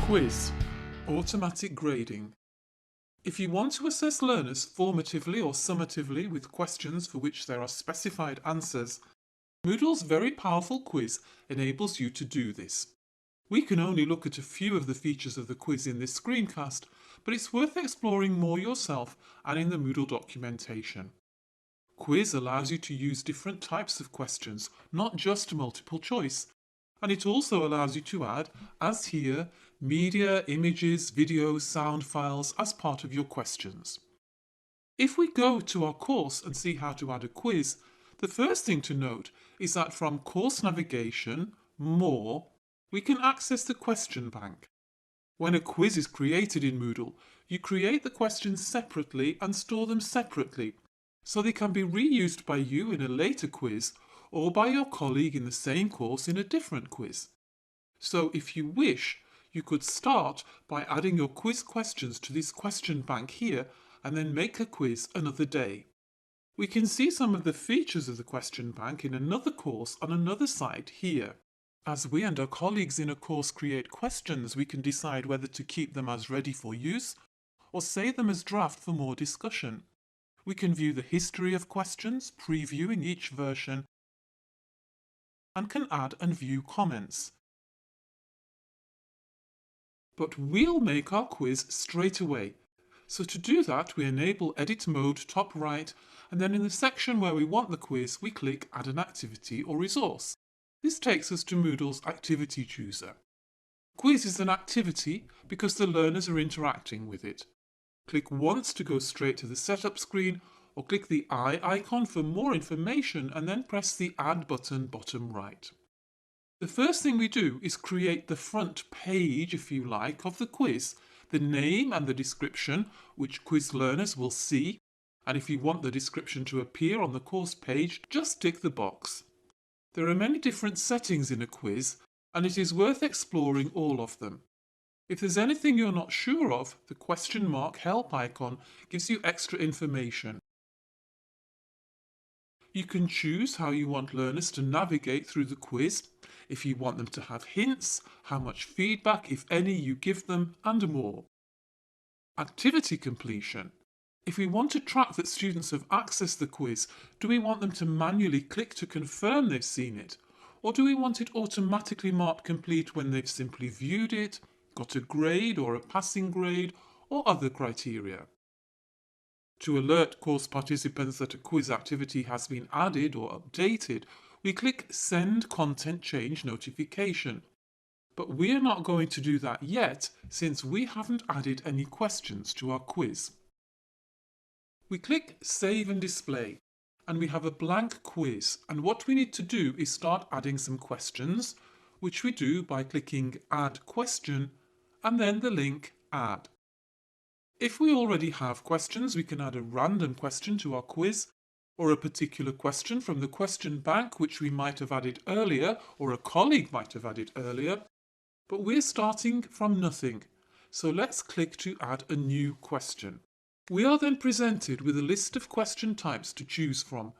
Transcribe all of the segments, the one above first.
Quiz. Automatic grading. If you want to assess learners formatively or summatively with questions for which there are specified answers, Moodle's very powerful quiz enables you to do this. We can only look at a few of the features of the quiz in this screencast, but it's worth exploring more yourself and in the Moodle documentation. Quiz allows you to use different types of questions, not just multiple choice, and it also allows you to add, as here, media, images, videos, sound files as part of your questions. If we go to our course and see how to add a quiz, the first thing to note is that from Course Navigation, More, we can access the question bank. When a quiz is created in Moodle, you create the questions separately and store them separately, so they can be reused by you in a later quiz or by your colleague in the same course in a different quiz. So if you wish, you could start by adding your quiz questions to this question bank here and then make a quiz another day. We can see some of the features of the question bank in another course on another site here. As we and our colleagues in a course create questions, we can decide whether to keep them as ready for use or save them as draft for more discussion. We can view the history of questions, previewing each version, and can add and view comments. But we'll make our quiz straight away. So to do that, we enable Edit Mode top right, and then in the section where we want the quiz, we click Add an Activity or Resource. This takes us to Moodle's Activity Chooser. Quiz is an activity because the learners are interacting with it. Click once to go straight to the setup screen, or click the eye icon for more information and then press the Add button bottom right. The first thing we do is create the front page, if you like, of the quiz, the name and the description, which quiz learners will see, and if you want the description to appear on the course page, just tick the box. There are many different settings in a quiz, and it is worth exploring all of them. If there's anything you're not sure of, the question mark help icon gives you extra information. You can choose how you want learners to navigate through the quiz, if you want them to have hints, how much feedback, if any, you give them, and more. Activity completion. If we want to track that students have accessed the quiz, do we want them to manually click to confirm they've seen it? Or do we want it automatically marked complete when they've simply viewed it, got a grade or a passing grade, or other criteria? To alert course participants that a quiz activity has been added or updated, we click Send Content Change Notification. But we're not going to do that yet since we haven't added any questions to our quiz. We click Save and Display, and we have a blank quiz, and what we need to do is start adding some questions, which we do by clicking Add Question and then the link Add. If we already have questions, we can add a random question to our quiz, or a particular question from the question bank which we might have added earlier, or a colleague might have added earlier, but we're starting from nothing, so let's click to add a new question. We are then presented with a list of question types to choose from,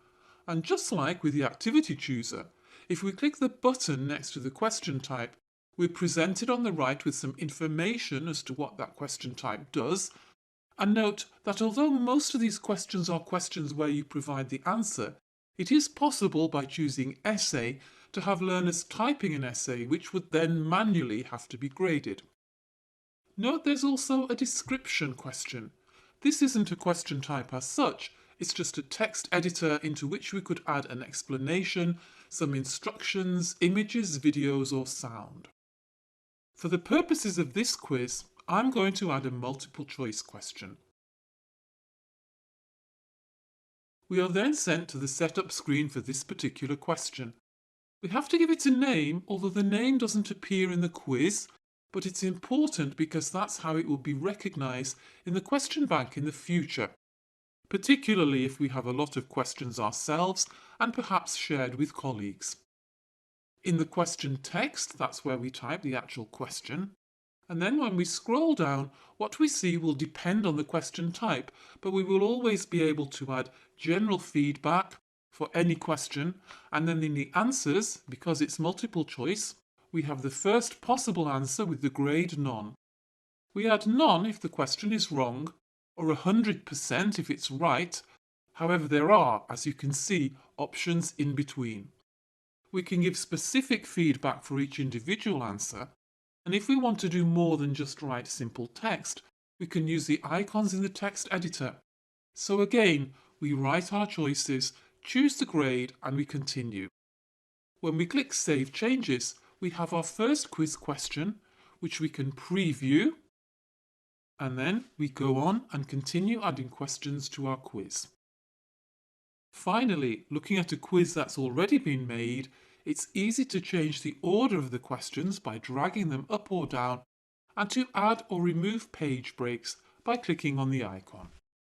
and just like with the Activity Chooser, if we click the button next to the question type, we're presented on the right with some information as to what that question type does. And note that although most of these questions are questions where you provide the answer, it is possible by choosing Essay to have learners typing an essay which would then manually have to be graded. Note there's also a description question. This isn't a question type as such, it's just a text editor into which we could add an explanation, some instructions, images, videos or sound. For the purposes of this quiz, I'm going to add a multiple choice question. We are then sent to the setup screen for this particular question. We have to give it a name, although the name doesn't appear in the quiz, but it's important because that's how it will be recognised in the question bank in the future, particularly if we have a lot of questions ourselves and perhaps shared with colleagues. In the question text, that's where we type the actual question. And then when we scroll down, what we see will depend on the question type, but we will always be able to add general feedback for any question, and then in the answers, because it's multiple choice, we have the first possible answer with the grade none. We add none if the question is wrong, or 100% if it's right. However, there are, as you can see, options in between. We can give specific feedback for each individual answer, and if we want to do more than just write simple text, we can use the icons in the text editor. So again, we write our choices, choose the grade, and we continue. When we click Save Changes, we have our first quiz question, which we can preview, and then we go on and continue adding questions to our quiz. Finally, looking at a quiz that's already been made, it's easy to change the order of the questions by dragging them up or down, and to add or remove page breaks by clicking on the icon.